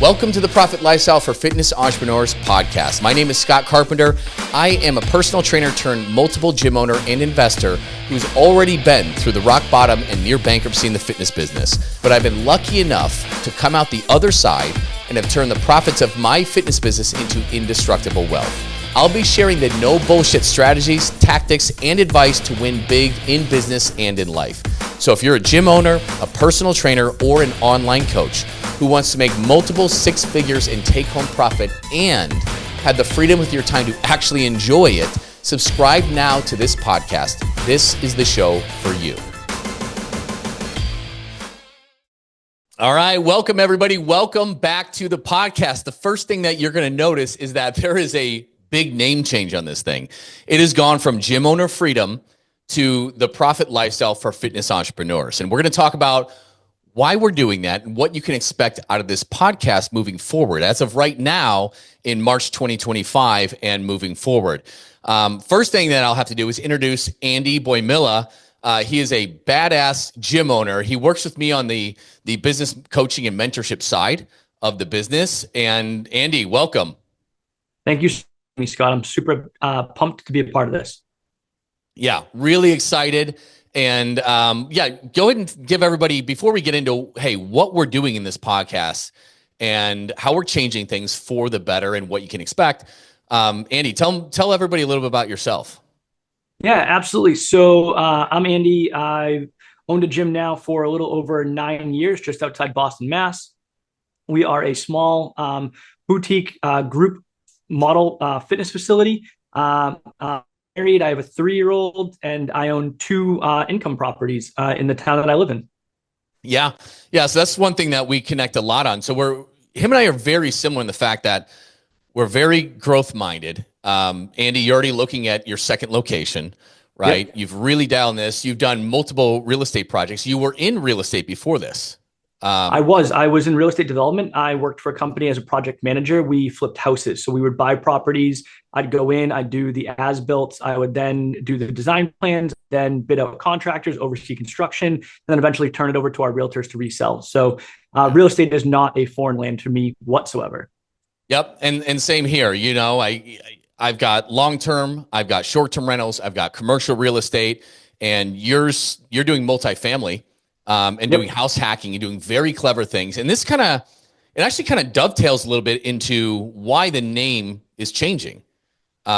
Welcome to the Profit Lifestyle for Fitness Entrepreneurs podcast. My name is Scott Carpenter. I am a personal trainer turned multiple gym owner and investor who's already been through the rock bottom and near bankruptcy in the fitness business. But I've been lucky enough to come out the other side and have turned the profits of my fitness business into indestructible wealth. I'll be sharing the no bullshit strategies, tactics, and advice to win big in business and in life. So if you're a gym owner, a personal trainer, or an online coach who wants to make multiple six figures in take-home profit and have the freedom with your time to actually enjoy it, subscribe now to this podcast. This is the show for you. All right, welcome everybody. Welcome back to the podcast. The first thing that you're going to notice is that there is a big name change on this thing. It has gone from Gym Owner Freedom to the Profit Lifestyle for Fitness Entrepreneurs. And we're going to talk about why we're doing that and what you can expect out of this podcast moving forward as of right now in March 2025 and moving forward. First thing that I'll have to do is introduce Andy Boimila. He is a badass gym owner. He works with me on the business coaching and mentorship side of the business. And Andy, welcome. Thank you, Scott. I'm super pumped to be a part of this. Yeah, really excited. And go ahead and give everybody, before we get into, hey, what we're doing in this podcast and how we're changing things for the better and what you can expect. Andy, tell everybody a little bit about yourself. Yeah, absolutely. So I'm Andy. I've owned a gym now for a little over 9 years, just outside Boston, Mass. We are a small boutique group model fitness facility. Married. I have a 3-year-old, and I own 2 income properties in the town that I live in. Yeah. So that's one thing that we connect a lot on. So him and I are very similar in the fact that we're very growth minded. Andy, you're already looking at your second location, right? Yep. You've really dialed in this. You've done multiple real estate projects. You were in real estate before this. I was in real estate development. I worked for a company as a project manager. We flipped houses. So we would buy properties. I'd go in, I'd do the as-built. I would then do the design plans, then bid out contractors, oversee construction, and then eventually turn it over to our realtors to resell. So real estate is not a foreign land to me whatsoever. Yep. And same here. You know, I've got long-term, I've got short-term rentals, I've got commercial real estate, and you're doing multifamily. And doing house hacking and doing very clever things. And this actually kind of dovetails a little bit into why the name is changing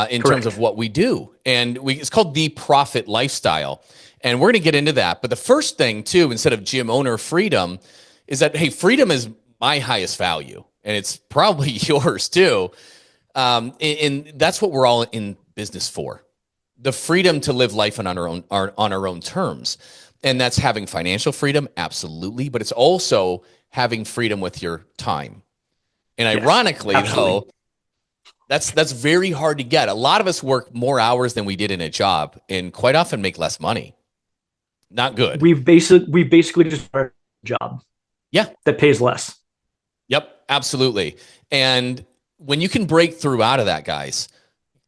in terms of what we do. And it's called the Profit Lifestyle. And we're going to get into that. But the first thing too, instead of gym owner freedom, is that, hey, freedom is my highest value. And it's probably yours too. And that's what we're all in business for. The freedom to live life on our own terms. And that's having financial freedom, absolutely, but it's also having freedom with your time. And ironically, though, that's very hard to get. A lot of us work more hours than we did in a job, and quite often make less money. Not good. We basically just started a job. Yeah, that pays less. Yep, absolutely. And when you can break through out of that, guys,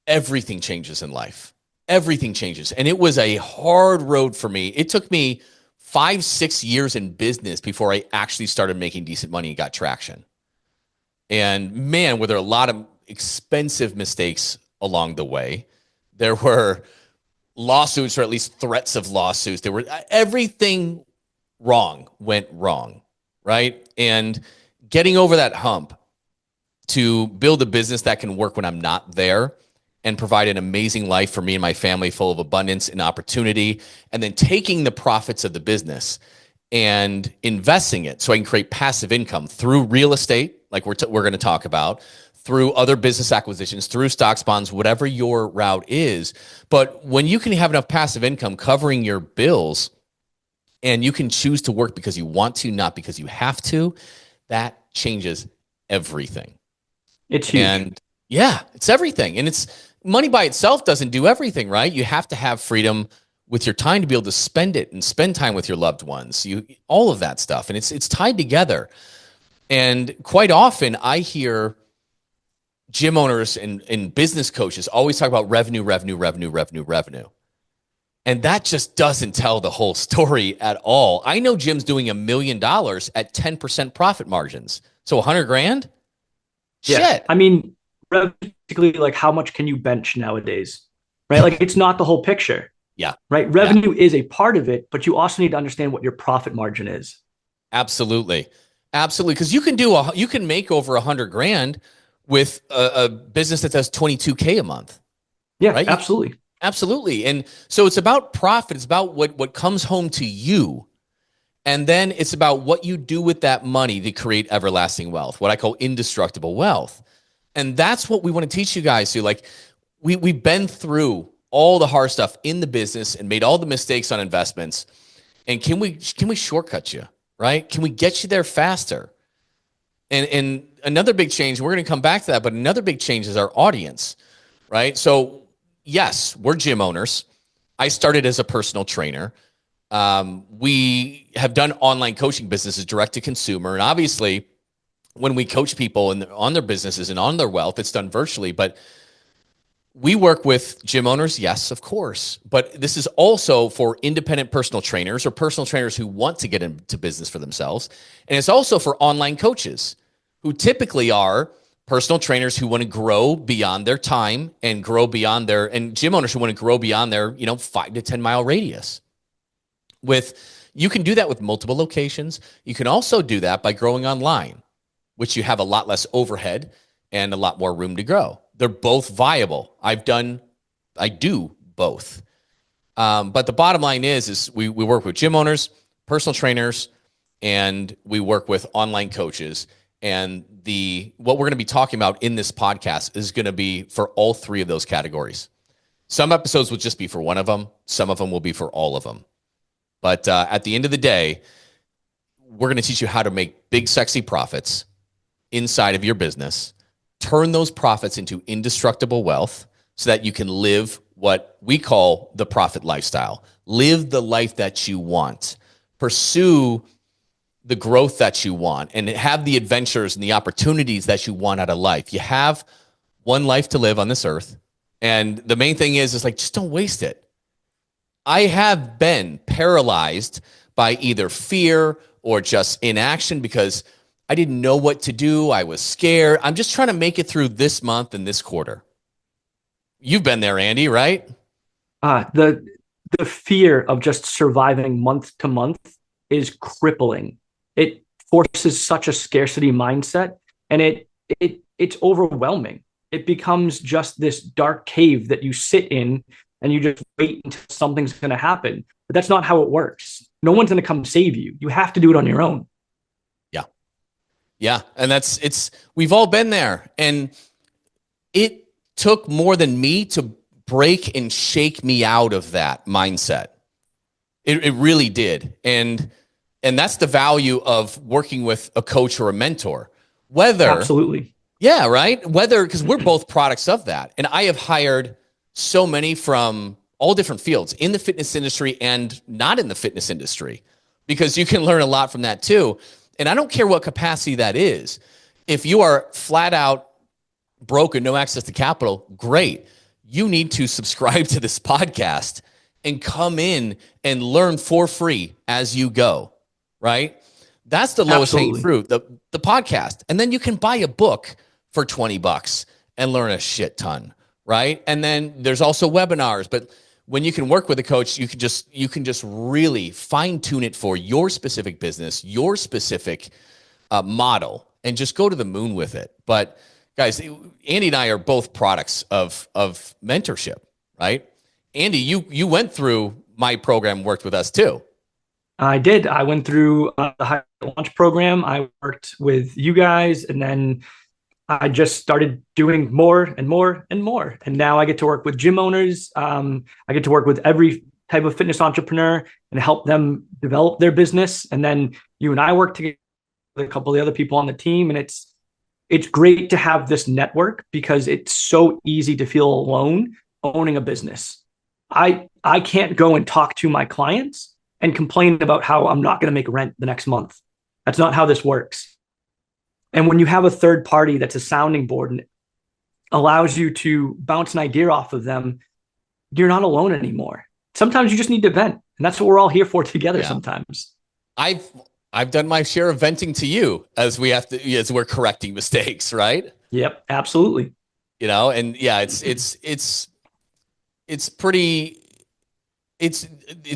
everything changes in life. Everything changes. And it was a hard road for me. It took me 5-6 years in business before I actually started making decent money and got traction. And man, were there a lot of expensive mistakes along the way. There were lawsuits, or at least threats of lawsuits. There were everything went wrong, right? And getting over that hump to build a business that can work when I'm not there and provide an amazing life for me and my family full of abundance and opportunity, and then taking the profits of the business and investing it so I can create passive income through real estate, like we're going to talk about, through other business acquisitions, through stocks, bonds, whatever your route is. But when you can have enough passive income covering your bills, and you can choose to work because you want to, not because you have to, that changes everything. It's huge. And yeah, it's everything. And money by itself doesn't do everything, right? You have to have freedom with your time to be able to spend it and spend time with your loved ones, all of that stuff. And it's tied together. And quite often I hear gym owners and business coaches always talk about revenue. And that just doesn't tell the whole story at all. I know gyms doing $1 million at 10% profit margins. So 100 grand? Yeah. Shit. I mean, basically, like how much can you bench nowadays? Right? Like it's not the whole picture, Yeah. right? Yeah. Revenue is a part of it, but you also need to understand what your profit margin is. Absolutely. Absolutely. Because you can make over 100 grand with a business that does 22K a month, Yeah, right? absolutely. Absolutely. And so it's about profit. It's about what comes home to you. And then it's about what you do with that money to create everlasting wealth, what I call indestructible wealth. And that's what we want to teach you guys to. Like, we've been through all the hard stuff in the business and made all the mistakes on investments. And can we shortcut you, right? Can we get you there faster? And another big change, we're going to come back to that, but another big change is our audience, right? So yes, we're gym owners. I started as a personal trainer. We have done online coaching businesses direct to consumer. And obviously, when we coach people on their businesses and on their wealth, it's done virtually. But we work with gym owners, yes, of course. But this is also for independent personal trainers or personal trainers who want to get into business for themselves. And it's also for online coaches who typically are personal trainers who want to grow beyond their time and grow beyond and gym owners who want to grow beyond their, 5 to 10 mile radius. You can do that with multiple locations. You can also do that by growing online, which you have a lot less overhead and a lot more room to grow. They're both viable. I do both. But the bottom line is we work with gym owners, personal trainers, and we work with online coaches. And what we're going to be talking about in this podcast is going to be for all three of those categories. Some episodes will just be for one of them. Some of them will be for all of them. But at the end of the day, we're going to teach you how to make big, sexy profits inside of your business, turn those profits into indestructible wealth so that you can live what we call the profit lifestyle. Live the life that you want. Pursue the growth that you want and have the adventures and the opportunities that you want out of life. You have one life to live on this earth. And the main thing is like, just don't waste it. I have been paralyzed by either fear or just inaction because I didn't know what to do. I was scared. I'm just trying to make it through this month and this quarter. You've been there, Andy, right? The fear of just surviving month to month is crippling. It forces such a scarcity mindset, and it's overwhelming. It becomes just this dark cave that you sit in and you just wait until something's going to happen. But that's not how it works. No one's going to come save you. You have to do it on your own. Yeah. Yeah. And we've all been there. And it took more than me to break and shake me out of that mindset. It really did. And that's the value of working with a coach or a mentor. Absolutely. Yeah, right? Because we're both products of that. And I have hired so many from all different fields in the fitness industry and not in the fitness industry, because you can learn a lot from that too. And I don't care what capacity that is. If you are flat out broke and no access to capital, great. You need to subscribe to this podcast and come in and learn for free as you go, right? That's the lowest hanging fruit, the podcast. And then you can buy a book for $20 and learn a shit ton, right? And then there's also webinars, but when you can work with a coach, you can just really fine tune it for your specific business, your specific model, and just go to the moon with it. But guys, Andy and I are both products of mentorship, right? Andy, you went through my program, worked with us too. I did. I went through the high launch program. I worked with you guys, and then I just started doing more and more and more. And now I get to work with gym owners. I get to work with every type of fitness entrepreneur and help them develop their business. And then you and I work together with a couple of the other people on the team. And it's great to have this network because it's so easy to feel alone owning a business. I can't go and talk to my clients and complain about how I'm not going to make rent the next month. That's not how this works. And when you have a third party that's a sounding board and allows you to bounce an idea off of them, you're not alone anymore. sometimes you just need to vent. And that's what we're all here for together Yeah. sometimes. I've I've done my share of venting to you as we're correcting mistakes, right? Yep, absolutely. And yeah, it's pretty it's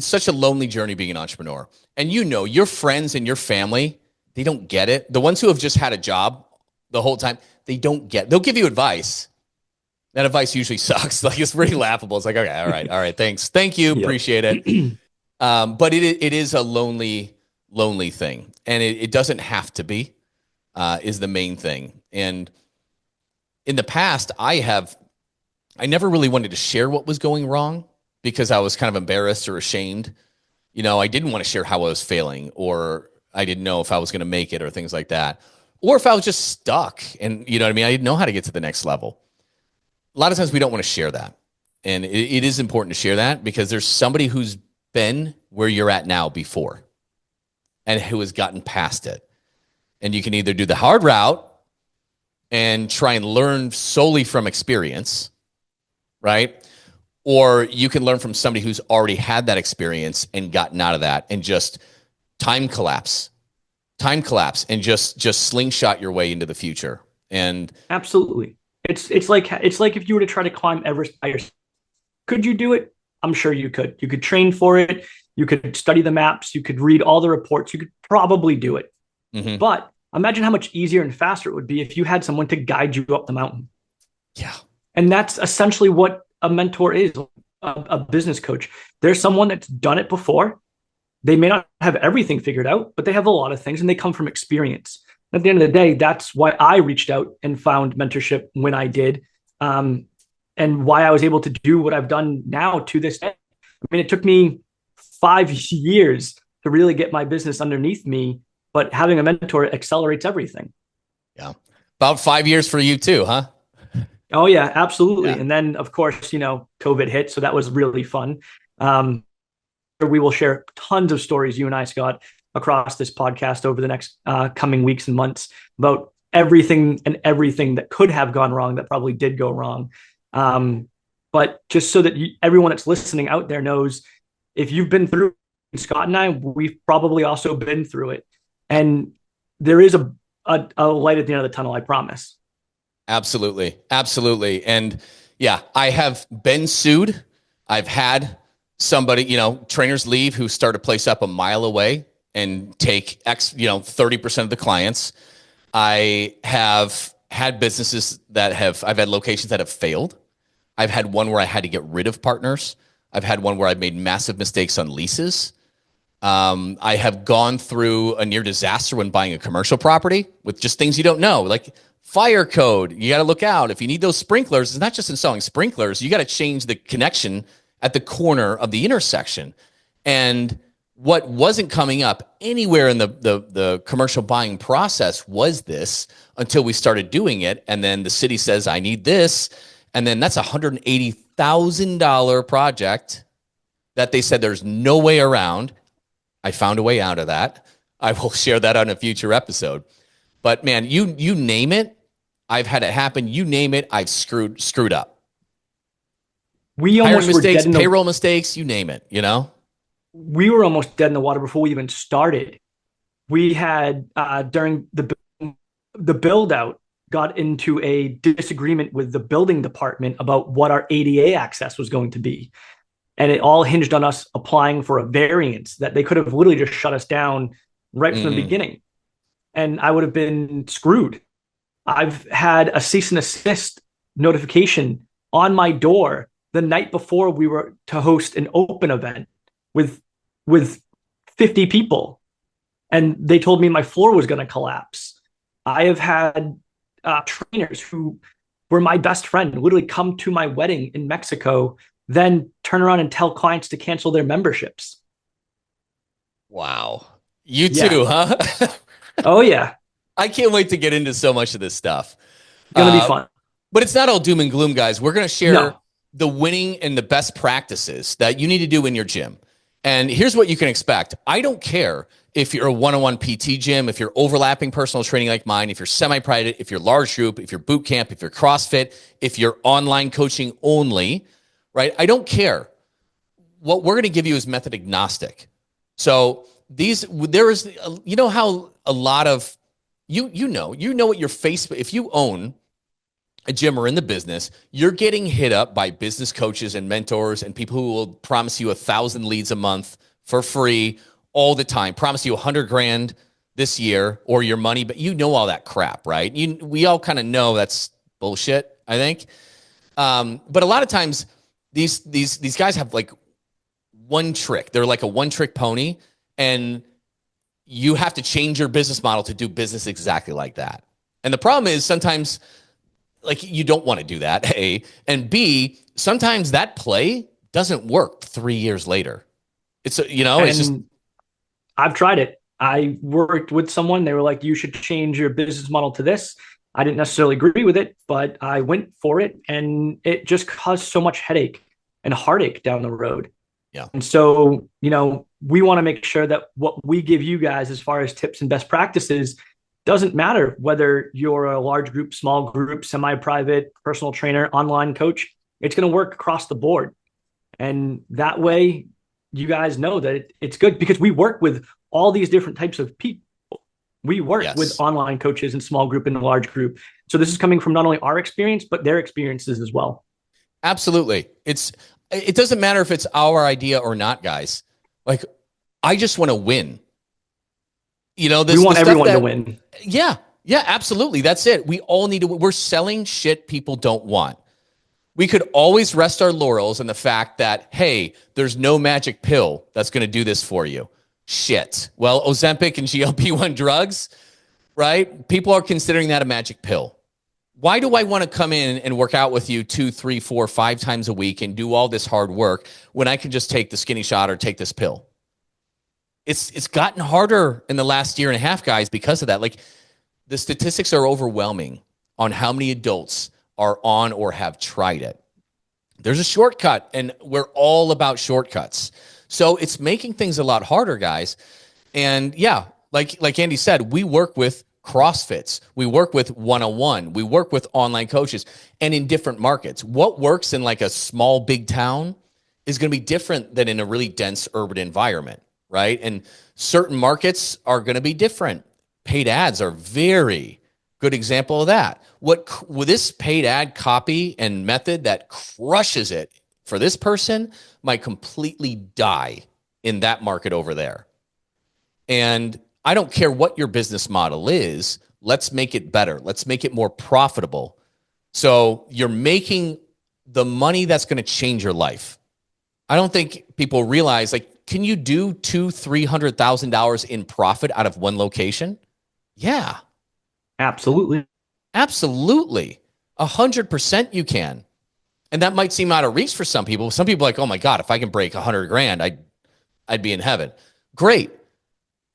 such a lonely journey being an entrepreneur. And your friends and your family, they don't get it. The ones who have just had a job the whole time, they'll give you advice. That advice usually sucks. Like, it's pretty laughable. It's like, okay, all right, thanks. Thank you. Yep. Appreciate it. But it is a lonely, lonely thing. And it doesn't have to be, is the main thing. And in the past, I never really wanted to share what was going wrong because I was kind of embarrassed or ashamed. I didn't want to share how I was failing, or I didn't know if I was going to make it, or things like that. Or if I was just stuck and, you know what I mean? I didn't know how to get to the next level. A lot of times we don't want to share that. And it is important to share that because there's somebody who's been where you're at now before and who has gotten past it. And you can either do the hard route and try and learn solely from experience, right? Or you can learn from somebody who's already had that experience and gotten out of that, and just time collapse and just slingshot your way into the future. And Absolutely. It's like if you were to try to climb Everest by yourself. Could you do it? I'm sure you could. You could train for it. You could study the maps. You could read all the reports. You could probably do it. mm-hmm. But imagine how much easier and faster it would be if you had someone to guide you up the mountain. Yeah. And that's essentially what a mentor is, a business coach. There's someone that's done it before. They may not have everything figured out, but they have a lot of things and they come from experience. At the end of the day, that's why I reached out and found mentorship when I did, and why I was able to do what I've done now to this day. I mean, it took me 5 years to really get my business underneath me, but having a mentor accelerates everything. Yeah. About 5 years for you too, huh? Oh yeah, absolutely. Yeah. And then of course, COVID hit. So that was really fun. We will share tons of stories, you and I, Scott, across this podcast over the next coming weeks and months about everything that could have gone wrong, that probably did go wrong. But just so that everyone that's listening out there knows, if you've been through it, Scott and I, we've probably also been through it. And there is a light at the end of the tunnel, I promise. Absolutely. Absolutely. And yeah, I have been sued. I've had somebody, trainers leave who start a place up a mile away and take 30% of the clients. I have had businesses I've had locations that have failed. I've had one where I had to get rid of partners. I've had one where I've made massive mistakes on leases. I have gone through a near disaster when buying a commercial property with just things you don't know, like fire code. You got to look out. If you need those sprinklers, it's not just installing sprinklers. You got to change the connection at the corner of the intersection. And what wasn't coming up anywhere in the commercial buying process was this, until we started doing it. And then the city says, I need this. And then that's a $180,000 project that they said there's no way around. I found a way out of that. I will share that on a future episode. But man, you name it, I've had it happen. You name it, I've screwed up. We Hiring almost mistakes, were dead payroll mistakes, you name it, We were almost dead in the water before we even started. We had, during the build out, got into a disagreement with the building department about what our ADA access was going to be. And it all hinged on us applying for a variance that they could have literally just shut us down right from the beginning. And I would have been screwed. I've had a cease and desist notification on my door the night before we were to host an open event with 50 people. And they told me my floor was going to collapse. I have had trainers who were my best friend literally come to my wedding in Mexico, then turn around and tell clients to cancel their memberships. Wow. You too, huh? Oh, yeah. I can't wait to get into so much of this stuff. It's going to be fun. But it's not all doom and gloom, guys. We're going to share the winning and the best practices that you need to do in your gym. And here's what you can expect. I don't care if you're a one-on-one PT gym, if you're overlapping personal training like mine, if you're semi-private, if you're large group, if you're boot camp, if you're CrossFit, if you're online coaching only, right? I don't care. what we're going to give you is method agnostic. So there is, you know how a lot of, you know what your Facebook, if you own a gym or in the business, you're getting hit up by business coaches and mentors and people who will promise you 1,000 leads a month for free all the time, promise you 100 grand this year or your money, but you know all that crap, right? We all kind of know that's bullshit, I think. But a lot of times these guys have like one trick. They're like a one-trick pony, and you have to change your business model to do business exactly like that. And the problem is sometimes like you don't want to do that, A, and B, sometimes that play doesn't work 3 years later. It's just I've tried it. I worked with someone. They were like, you should change your business model to this. I didn't necessarily agree with it, but I went for it, and it just caused so much headache and heartache down the road. Yeah. And so, we want to make sure that what we give you guys as far as tips and best practices doesn't matter whether you're a large group, small group, semi-private, personal trainer, online coach. It's going to work across the board. And that way you guys know that it's good, because we work with all these different types of people. We work with online coaches and small group and large group. So this is coming from not only our experience, but their experiences as well. Absolutely. It doesn't matter if it's our idea or not, guys. Like, I just want to win. We want everyone to win. Yeah, absolutely. That's it. We all need to. We're selling shit people don't want. We could always rest our laurels in the fact that, hey, there's no magic pill that's going to do this for you. Shit. Well, Ozempic and GLP-1 drugs, right? People are considering that a magic pill. Why do I want to come in and work out with you 2, 3, 4, 5 times a week and do all this hard work when I can just take the skinny shot or take this pill? It's gotten harder in the last year and a half, guys, because of that. Like, the statistics are overwhelming on how many adults are on or have tried it. There's a shortcut, and we're all about shortcuts. So it's making things a lot harder, guys. And yeah, like Andy said, we work with CrossFits. We work with one-on-one. We work with online coaches, and in different markets. What works in like a small, big town is going to be different than in a really dense urban environment, right? And certain markets are going to be different. Paid ads are very good example of that. With this paid ad copy and method that crushes it for this person might completely die in that market over there. And I don't care what your business model is. Let's make it better. Let's make it more profitable. So you're making the money that's going to change your life. I don't think people realize, like, can you do $200,000-$300,000 in profit out of one location? Yeah. Absolutely. 100% you can. And that might seem out of reach for some people. Some people are like, oh my God, if I can break 100 grand, I'd be in heaven. Great.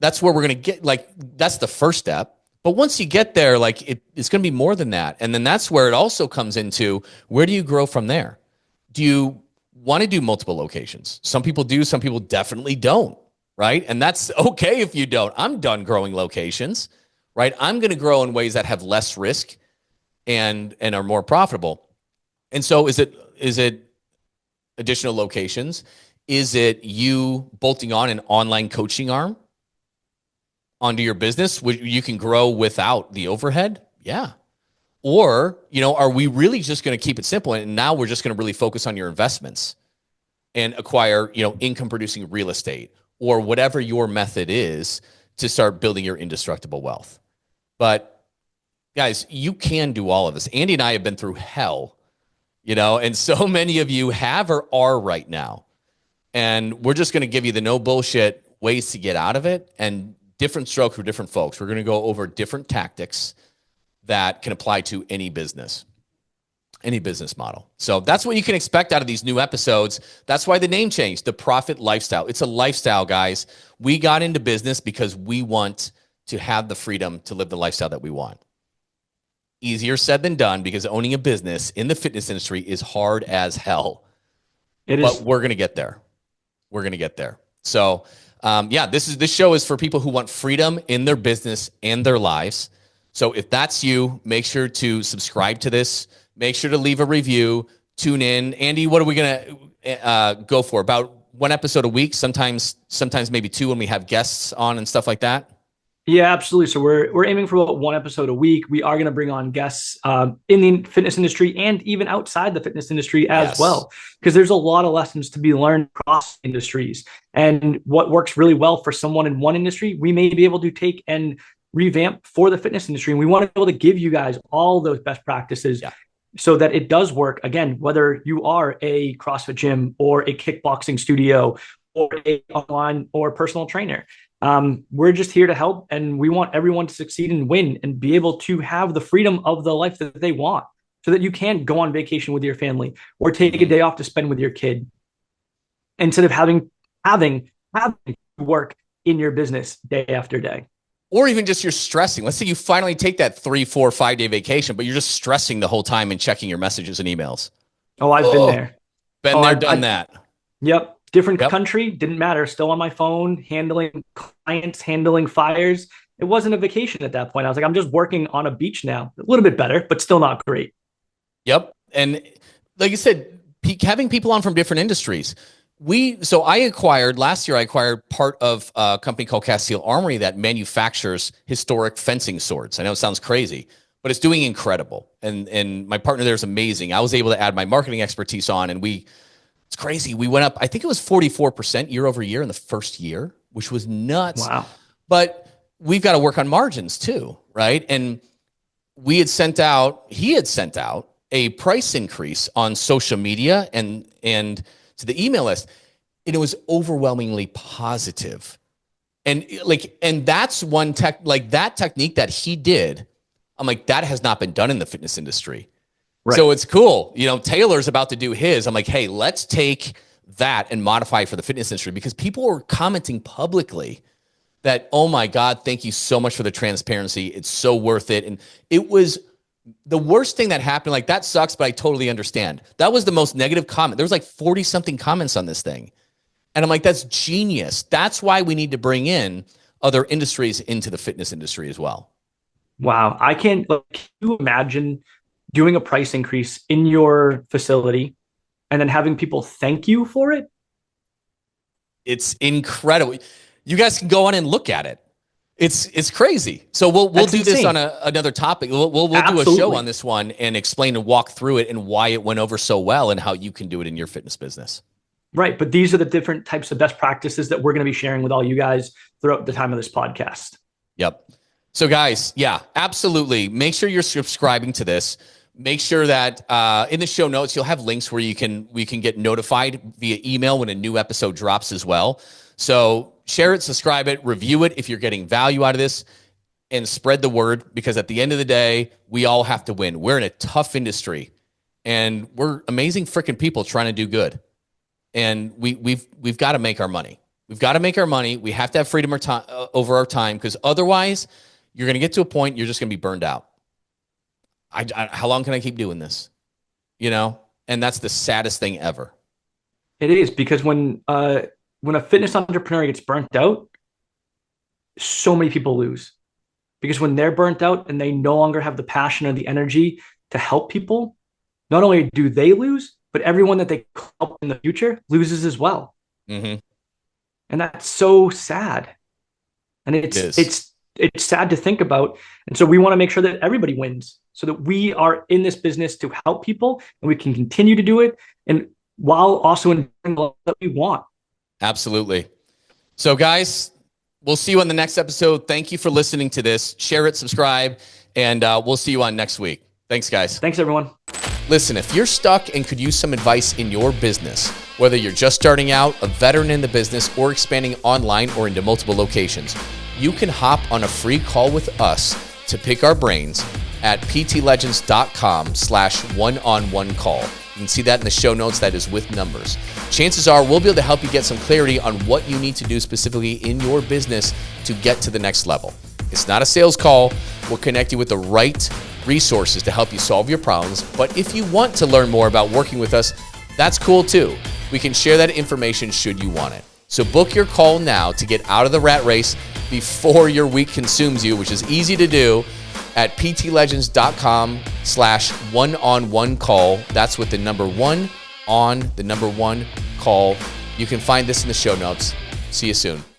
That's where we're going to get, like, that's the first step. But once you get there, like, it's going to be more than that. And then that's where it also comes into, where do you grow from there? Do you want to do multiple locations? Some people do, some people definitely don't, right? And that's okay if you don't. I'm done growing locations, right? I'm going to grow in ways that have less risk and are more profitable. And so is it additional locations? Is it you bolting on an online coaching arm onto your business where you can grow without the overhead? Yeah. Or, are we really just going to keep it simple, and now we're just going to really focus on your investments and acquire, income producing real estate or whatever your method is to start building your indestructible wealth? But guys, you can do all of this. Andy and I have been through hell, and so many of you have or are right now. And we're just going to give you the no bullshit ways to get out of it, and different strokes for different folks. We're going to go over different tactics that can apply to any business model. So that's what you can expect out of these new episodes. That's why the name changed, The Profit Lifestyle. It's a lifestyle, guys. We got into business because we want to have the freedom to live the lifestyle that we want. Easier said than done, because owning a business in the fitness industry is hard as hell. But we're going to get there. We're going to get there. So, this show is for people who want freedom in their business and their lives. So if that's you, make sure to subscribe to this. Make sure to leave a review. Tune in. Andy, what are we going to go for? About one episode a week, sometimes maybe two when we have guests on and stuff like that? Yeah, absolutely. So we're aiming for about one episode a week. We are going to bring on guests in the fitness industry and even outside the fitness industry as well, because there's a lot of lessons to be learned across industries. And what works really well for someone in one industry, we may be able to take and revamp for the fitness industry. And we want to be able to give you guys all those best practices so that it does work. Again, whether you are a CrossFit gym or a kickboxing studio or a online or personal trainer. We're just here to help, and we want everyone to succeed and win and be able to have the freedom of the life that they want so that you can go on vacation with your family or take a day off to spend with your kid instead of having to work in your business day after day. Or even just you're stressing. Let's say you finally take that 3, 4, 5 day vacation, but you're just stressing the whole time and checking your messages and emails. Oh, I've been there. Done that. Yep. Different country, didn't matter. Still on my phone, handling clients, handling fires. It wasn't a vacation at that point. I was like, I'm just working on a beach now. A little bit better, but still not great. Yep. And like you said, having people on from different industries. Last year I acquired part of a company called Castile Armory that manufactures historic fencing swords. I know it sounds crazy, but it's doing incredible. And my partner there is amazing. I was able to add my marketing expertise on, and it's crazy. We went up, I think it was 44% year over year in the first year, which was nuts. Wow. But we've got to work on margins too, right? And he had sent out a price increase on social media and to the email list, and it was overwhelmingly positive. And that's one that technique that he did. I'm like, that has not been done in the fitness industry. Right. So it's cool. Taylor's about to do his. I'm like, hey, let's take that and modify it for the fitness industry, because people were commenting publicly that, oh my God, thank you so much for the transparency. It's so worth it. And it was the worst thing that happened. Like, that sucks, but I totally understand. That was the most negative comment. There was like 40 something comments on this thing. And I'm like, that's genius. That's why we need to bring in other industries into the fitness industry as well. Wow. Can you imagine doing a price increase in your facility and then having people thank you for it? It's incredible. You guys can go on and look at it. It's crazy. So we'll do insane. This on another topic. We'll do a show on this one and explain and walk through it and why it went over so well and how you can do it in your fitness business. Right. But these are the different types of best practices that we're going to be sharing with all you guys throughout the time of this podcast. Yep. So guys, yeah, absolutely. Make sure you're subscribing to this. Make sure that in the show notes, you'll have links where we can get notified via email when a new episode drops as well. So share it, subscribe it, review it if you're getting value out of this, and spread the word, because at the end of the day, we all have to win. We're in a tough industry, and we're amazing freaking people trying to do good. And we've got to make our money. We've got to make our money. We have to have freedom over our time, because otherwise you're going to get to a point you're just going to be burned out. How long can I keep doing this? And that's the saddest thing ever. It is, because when a fitness entrepreneur gets burnt out, so many people lose, because when they're burnt out and they no longer have the passion or the energy to help people, not only do they lose, but everyone that they help in the future loses as well. Mm-hmm. And that's so sad. And it's sad to think about. And so we want to make sure that everybody wins, so that we are in this business to help people and we can continue to do it, and while also enjoying what we want. Absolutely. So guys, we'll see you on the next episode. Thank you for listening to this. Share it, subscribe, and we'll see you on next week. Thanks, guys. Thanks, everyone. Listen, if you're stuck and could use some advice in your business, whether you're just starting out, a veteran in the business, or expanding online or into multiple locations, you can hop on a free call with us to pick our brains at ptlegends.com/one-on-one call. You can see that in the show notes. That is with numbers. Chances are we'll be able to help you get some clarity on what you need to do specifically in your business to get to the next level. It's not a sales call. We'll connect you with the right resources to help you solve your problems. But if you want to learn more about working with us, that's cool too. We can share that information should you want it. So book your call now to get out of the rat race before your week consumes you, which is easy to do at ptlegends.com/one-on-one call. That's with the number 1 on the number 1 call You can find this in the show notes. See you soon.